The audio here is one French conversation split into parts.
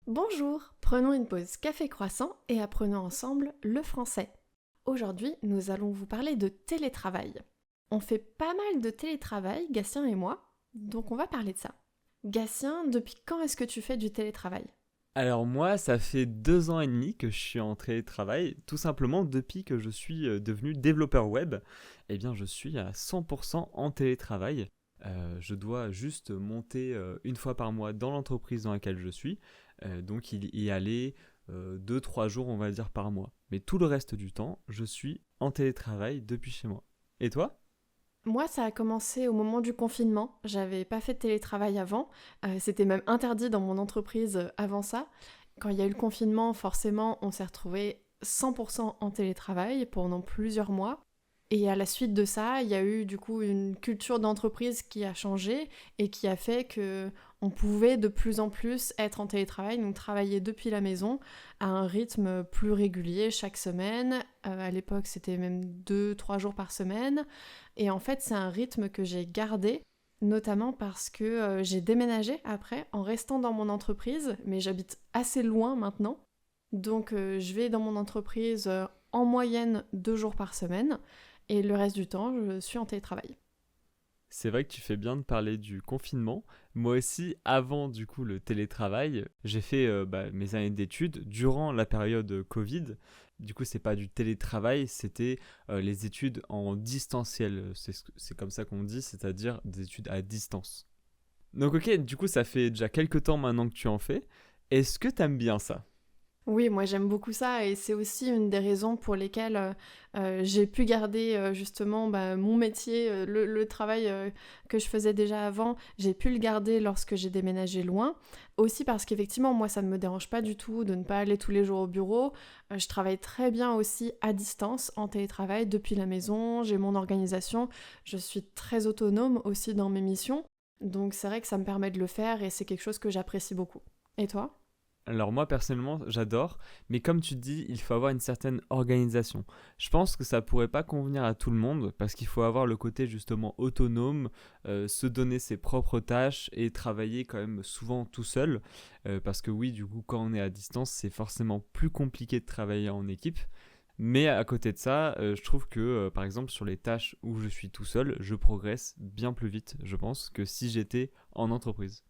Bonjour, prenons une pause café croissant et apprenons ensemble le français. Aujourd'hui, nous allons vous parler de télétravail. On fait pas mal de télétravail, Gatien et moi, donc on va parler de ça. Gatien, depuis quand est-ce que tu fais du télétravail? Alors moi, ça fait 2 ans et demi que je suis en télétravail, tout simplement depuis que je suis devenu développeur web. Eh bien, je suis à 100% en télétravail. Je dois juste monter une fois par mois dans l'entreprise dans laquelle je suis, donc y aller 2-3 jours, on va dire, par mois. Mais tout le reste du temps, je suis en télétravail depuis chez moi. Et toi? Moi, ça a commencé au moment du confinement. J'avais pas fait de télétravail avant. C'était même interdit dans mon entreprise avant ça. Quand il y a eu le confinement, forcément, on s'est retrouvé 100% en télétravail pendant plusieurs mois. Et à la suite de ça, il y a eu du coup une culture d'entreprise qui a changé et qui a fait que on pouvait de plus en plus être en télétravail, donc travailler depuis la maison à un rythme plus régulier chaque semaine. À l'époque, c'était même 2, 3 jours par semaine. Et en fait, c'est un rythme que j'ai gardé, notamment parce que j'ai déménagé après en restant dans mon entreprise, mais j'habite assez loin maintenant. Donc je vais dans mon entreprise en moyenne 2 jours par semaine et le reste du temps, je suis en télétravail. C'est vrai que tu fais bien de parler du confinement. Moi aussi, avant du coup le télétravail, j'ai fait mes années d'études durant la période Covid. Du coup, c'est pas du télétravail, c'était les études en distanciel. C'est comme ça qu'on dit, c'est-à-dire des études à distance. Donc ok, du coup, ça fait déjà quelques temps maintenant que tu en fais. Est-ce que t'aimes bien ça? Oui, moi j'aime beaucoup ça et c'est aussi une des raisons pour lesquelles j'ai pu garder justement mon métier, le travail que je faisais déjà avant, j'ai pu le garder lorsque j'ai déménagé loin. Aussi parce qu'effectivement, moi ça ne me dérange pas du tout de ne pas aller tous les jours au bureau. Je travaille très bien aussi à distance, en télétravail, depuis la maison, j'ai mon organisation, je suis très autonome aussi dans mes missions. Donc c'est vrai que ça me permet de le faire et c'est quelque chose que j'apprécie beaucoup. Et toi? Alors moi personnellement j'adore, mais comme tu dis, il faut avoir une certaine organisation. Je pense que ça pourrait pas convenir à tout le monde parce qu'il faut avoir le côté justement autonome, se donner ses propres tâches et travailler quand même souvent tout seul. Parce que oui, du coup quand on est à distance, c'est forcément plus compliqué de travailler en équipe. Mais à côté de ça, je trouve que par exemple sur les tâches où je suis tout seul, je progresse bien plus vite, je pense, que si j'étais en entreprise.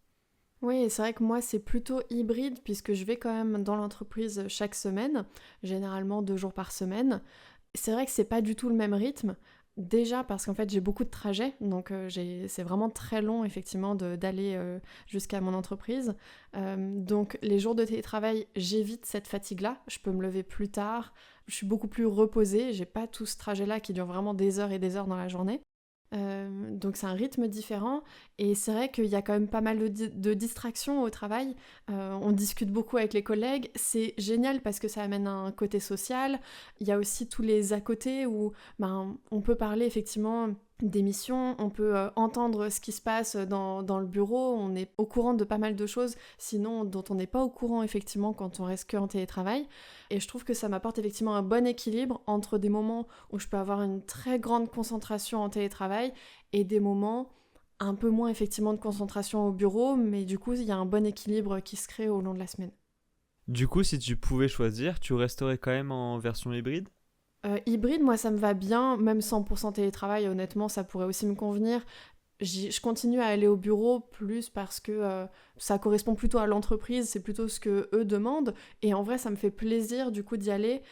Oui, c'est vrai que moi, c'est plutôt hybride puisque je vais quand même dans l'entreprise chaque semaine, généralement 2 jours par semaine. C'est vrai que c'est pas du tout le même rythme. Déjà parce qu'en fait j'ai beaucoup de trajets, donc c'est vraiment très long effectivement d'aller jusqu'à mon entreprise. Donc les jours de télétravail, j'évite cette fatigue-là. Je peux me lever plus tard, je suis beaucoup plus reposée, j'ai pas tout ce trajet-là qui dure vraiment des heures et des heures dans la journée. Donc c'est un rythme différent et c'est vrai qu'il y a quand même pas mal de distractions au travail. On discute beaucoup avec les collègues, c'est génial parce que ça amène un côté social. Il y a aussi tous les à côté où on peut parler effectivement des missions, on peut entendre ce qui se passe dans le bureau, on est au courant de pas mal de choses sinon dont on n'est pas au courant effectivement quand on reste que en télétravail. Et je trouve que ça m'apporte effectivement un bon équilibre entre des moments où je peux avoir une très grande concentration en télétravail et des moments un peu moins effectivement de concentration au bureau, mais du coup il y a un bon équilibre qui se crée au long de la semaine. Du coup, si tu pouvais choisir, tu resterais quand même en version hybride? Hybride, moi ça me va bien, même 100% télétravail, honnêtement ça pourrait aussi me convenir. Je continue à aller au bureau plus parce que ça correspond plutôt à l'entreprise, c'est plutôt ce que eux demandent. Et en vrai, ça me fait plaisir du coup d'y aller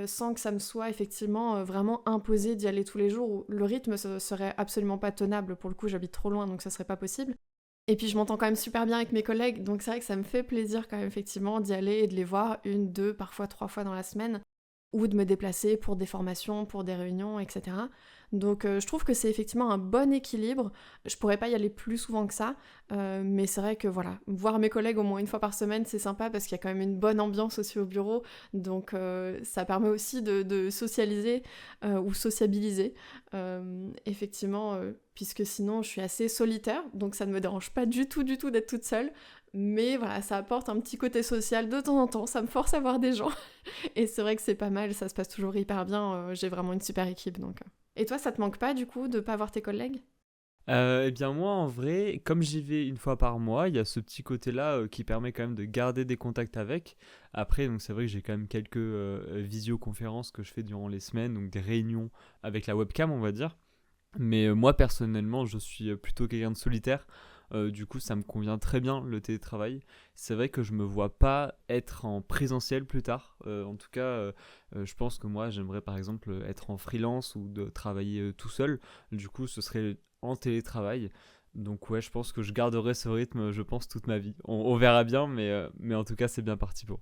sans que ça me soit effectivement vraiment imposé d'y aller tous les jours. Le rythme serait absolument pas tenable. Pour le coup, j'habite trop loin, donc ça serait pas possible. Et puis je m'entends quand même super bien avec mes collègues, donc c'est vrai que ça me fait plaisir quand même effectivement d'y aller et de les voir une, deux, parfois 3 fois dans la semaine ou de me déplacer pour des formations, pour des réunions, etc. Donc je trouve que c'est effectivement un bon équilibre. Je pourrais pas y aller plus souvent que ça, mais c'est vrai que voilà, voir mes collègues au moins une fois par semaine, c'est sympa parce qu'il y a quand même une bonne ambiance aussi au bureau. Donc ça permet aussi de socialiser ou sociabiliser, effectivement, puisque sinon je suis assez solitaire, donc ça ne me dérange pas du tout d'être toute seule. Mais voilà, ça apporte un petit côté social de temps en temps, ça me force à voir des gens. Et c'est vrai que c'est pas mal, ça se passe toujours hyper bien, j'ai vraiment une super équipe donc. Et toi, ça te manque pas du coup de pas voir tes collègues? Eh bien moi en vrai, comme j'y vais une fois par mois, il y a ce petit côté-là qui permet quand même de garder des contacts avec. Après, donc c'est vrai que j'ai quand même quelques visioconférences que je fais durant les semaines, donc des réunions avec la webcam on va dire. Mais moi personnellement, je suis plutôt quelqu'un de solitaire. Du coup, ça me convient très bien le télétravail. C'est vrai que je me vois pas être en présentiel plus tard. En tout cas, je pense que moi, j'aimerais par exemple être en freelance ou de travailler tout seul. Du coup, ce serait en télétravail. Donc ouais, je pense que je garderai ce rythme, je pense, toute ma vie. On verra bien, mais en tout cas, c'est bien parti pour.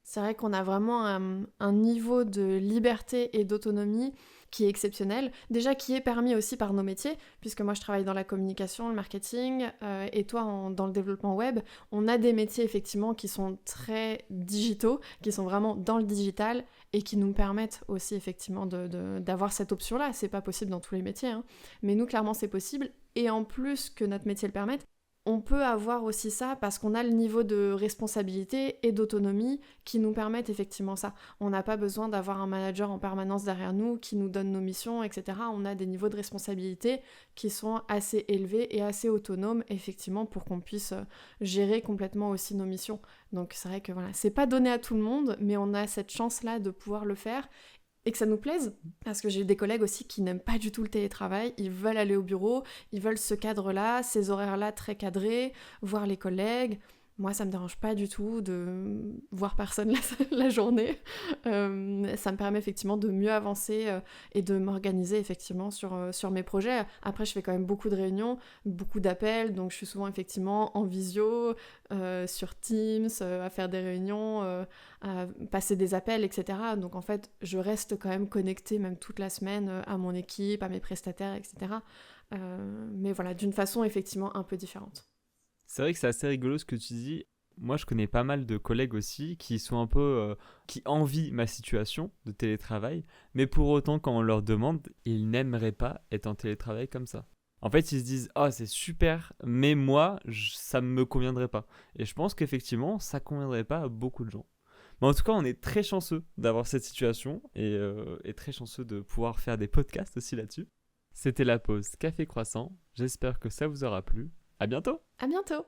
C'est vrai qu'on a vraiment un niveau de liberté et d'autonomie qui est exceptionnel, déjà qui est permis aussi par nos métiers, puisque moi je travaille dans la communication, le marketing, et toi dans le développement web, on a des métiers effectivement qui sont très digitaux, qui sont vraiment dans le digital, et qui nous permettent aussi effectivement d'avoir cette option-là. C'est pas possible dans tous les métiers, hein. Mais nous clairement c'est possible, et en plus que notre métier le permette, on peut avoir aussi ça parce qu'on a le niveau de responsabilité et d'autonomie qui nous permettent effectivement ça. On n'a pas besoin d'avoir un manager en permanence derrière nous qui nous donne nos missions, etc. On a des niveaux de responsabilité qui sont assez élevés et assez autonomes, effectivement, pour qu'on puisse gérer complètement aussi nos missions. Donc c'est vrai que voilà, c'est pas donné à tout le monde, mais on a cette chance-là de pouvoir le faire et que ça nous plaise, parce que j'ai des collègues aussi qui n'aiment pas du tout le télétravail, ils veulent aller au bureau, ils veulent ce cadre-là, ces horaires-là très cadrés, voir les collègues. Moi, ça me dérange pas du tout de voir personne la journée. Ça me permet effectivement de mieux avancer et de m'organiser effectivement sur mes projets. Après, je fais quand même beaucoup de réunions, beaucoup d'appels, donc je suis souvent effectivement en visio, sur Teams, à faire des réunions, à passer des appels, etc. Donc en fait, je reste quand même connectée même toute la semaine à mon équipe, à mes prestataires, etc. Mais voilà, d'une façon effectivement un peu différente. C'est vrai que c'est assez rigolo ce que tu dis. Moi, je connais pas mal de collègues aussi qui sont un peu, qui envient ma situation de télétravail, mais pour autant, quand on leur demande, ils n'aimeraient pas être en télétravail comme ça. En fait, ils se disent, ah, c'est super, mais moi, ça ne me conviendrait pas. Et je pense qu'effectivement, ça conviendrait pas à beaucoup de gens. Mais en tout cas, on est très chanceux d'avoir cette situation et très chanceux de pouvoir faire des podcasts aussi là-dessus. C'était la pause Café Croissant. J'espère que ça vous aura plu. À bientôt! À bientôt!